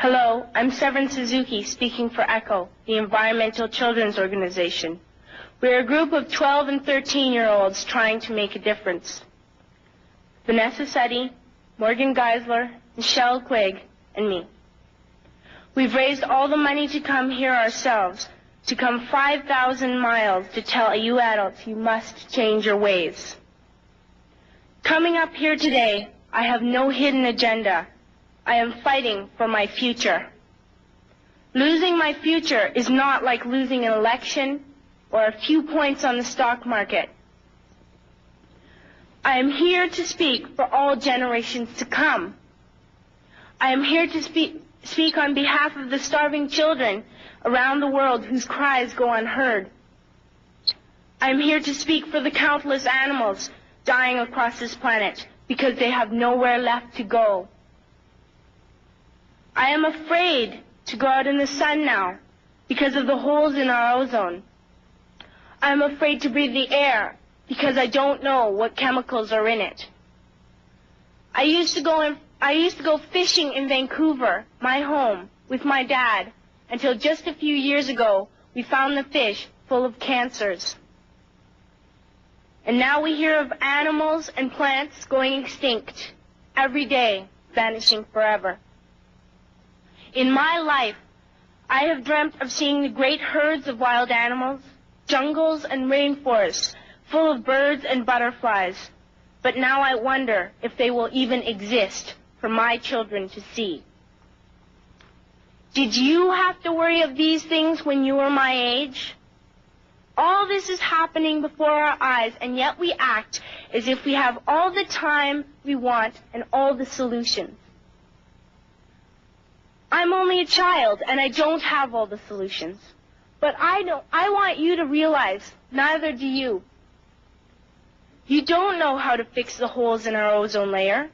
Hello, I'm Severn Suzuki, speaking for ECHO, the Environmental Children's Organization. We're a group of 12 and 13-year-olds trying to make a difference. Vanessa Setti, Morgan Geisler, Michelle Quigg, and me. We've raised all the money to come here ourselves, to come 5,000 miles to tell you adults you must change your ways. Coming up here today, I have no hidden agenda. I am fighting for my future. Losing my future is not like losing an election or a few points on the stock market. I am here to speak for all generations to come. I am here to speak on behalf of the starving children around the world whose cries go unheard. I am here to speak for the countless animals dying across this planet because they have nowhere left to go. I am afraid to go out in the sun now because of the holes in our ozone. I am afraid to breathe the air because I don't know what chemicals are in it. I used to go fishing in Vancouver, my home, with my dad, until just a few years ago we found the fish full of cancers. And now we hear of animals and plants going extinct every day, vanishing forever. In my life, I have dreamt of seeing the great herds of wild animals, jungles and rainforests full of birds and butterflies. But now I wonder if they will even exist for my children to see. Did you have to worry of these things when you were my age? All this is happening before our eyes, and yet we act as if we have all the time we want and all the solutions. I'm only a child, and I don't have all the solutions. But I want you to realize, neither do you. You don't know how to fix the holes in our ozone layer.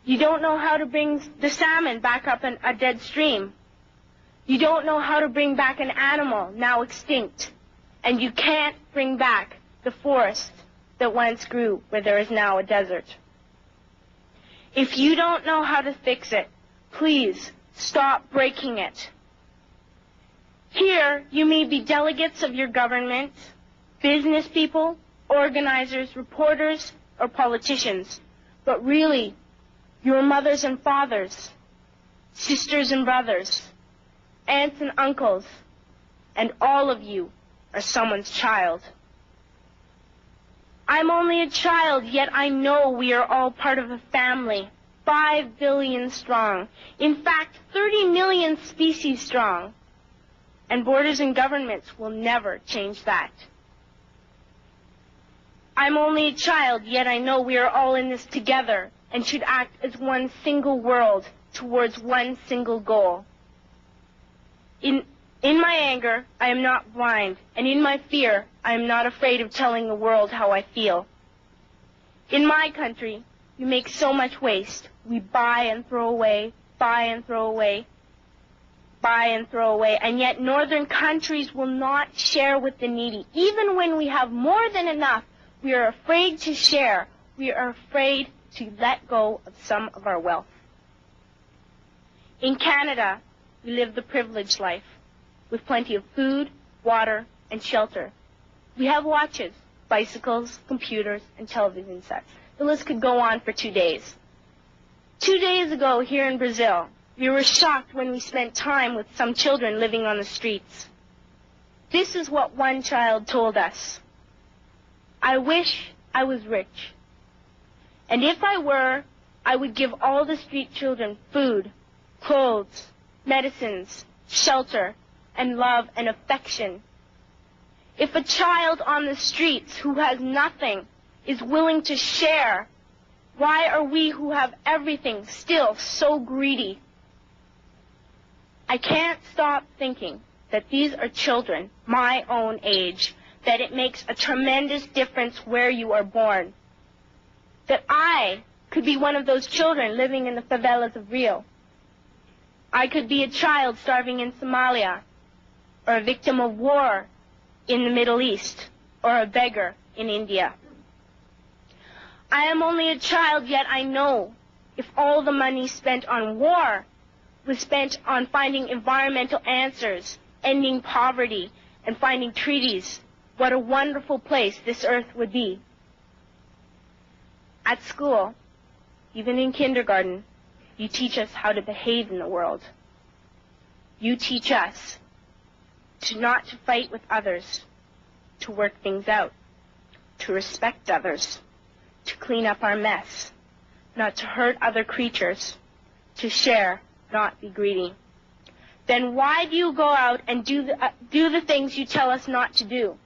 You don't know how to bring the salmon back up a dead stream. You don't know how to bring back an animal now extinct. And you can't bring back the forest that once grew where there is now a desert. If you don't know how to fix it, please stop breaking it. Here, you may be delegates of your government, business people, organizers, reporters, or politicians, but really, your mothers and fathers, sisters and brothers, aunts and uncles, and all of you are someone's child. I'm only a child, yet I know we are all part of a family, 5 billion strong. In fact, 30 million species strong. And borders and governments will never change that. I'm only a child, yet I know we are all in this together and should act as one single world towards one single goal. In my anger, I am not blind, and in my fear, I am not afraid of telling the world how I feel. In my country, we make so much waste. We buy and throw away, buy and throw away, buy and throw away, and yet northern countries will not share with the needy. Even when we have more than enough, we are afraid to share. We are afraid to let go of some of our wealth. In Canada, we live the privileged life, with plenty of food, water, and shelter. We have watches, bicycles, computers, and television sets. The list could go on for 2 days. 2 days ago, here in Brazil, we were shocked when we spent time with some children living on the streets. This is what one child told us. I wish I was rich. And if I were, I would give all the street children food, clothes, medicines, shelter, and love and affection. If a child on the streets who has nothing is willing to share, why are we who have everything still so greedy? I can't stop thinking that these are children my own age, that it makes a tremendous difference where you are born. That I could be one of those children living in the favelas of Rio. I could be a child starving in Somalia, or a victim of war in the Middle East, or a beggar in India. I am only a child, yet I know if all the money spent on war was spent on finding environmental answers, ending poverty, and finding treaties, what a wonderful place this earth would be. At school, even in kindergarten, you teach us how to behave in the world. You teach us not to fight with others, to work things out, to respect others, to clean up our mess, not to hurt other creatures, to share, not be greedy. Then why do you go out and do the things you tell us not to do?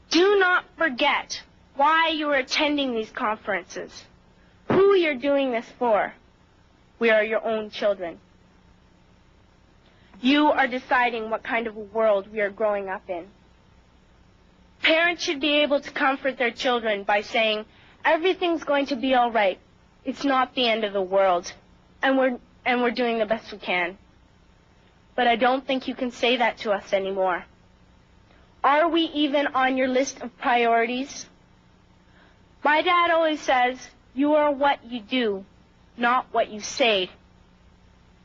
Do not forget why you are attending these conferences, who you're doing this for. We are your own children. You are deciding what kind of a world we are growing up in. Parents should be able to comfort their children by saying, everything's going to be all right. It's not the end of the world, and we're doing the best we can. But I don't think you can say that to us anymore. Are we even on your list of priorities? My dad always says, you are what you do, not what you say.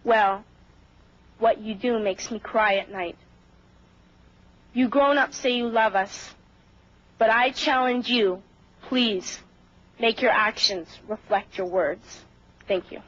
Well, what you do makes me cry at night. You grown-ups say you love us, but I challenge you, please, make your actions reflect your words. Thank you.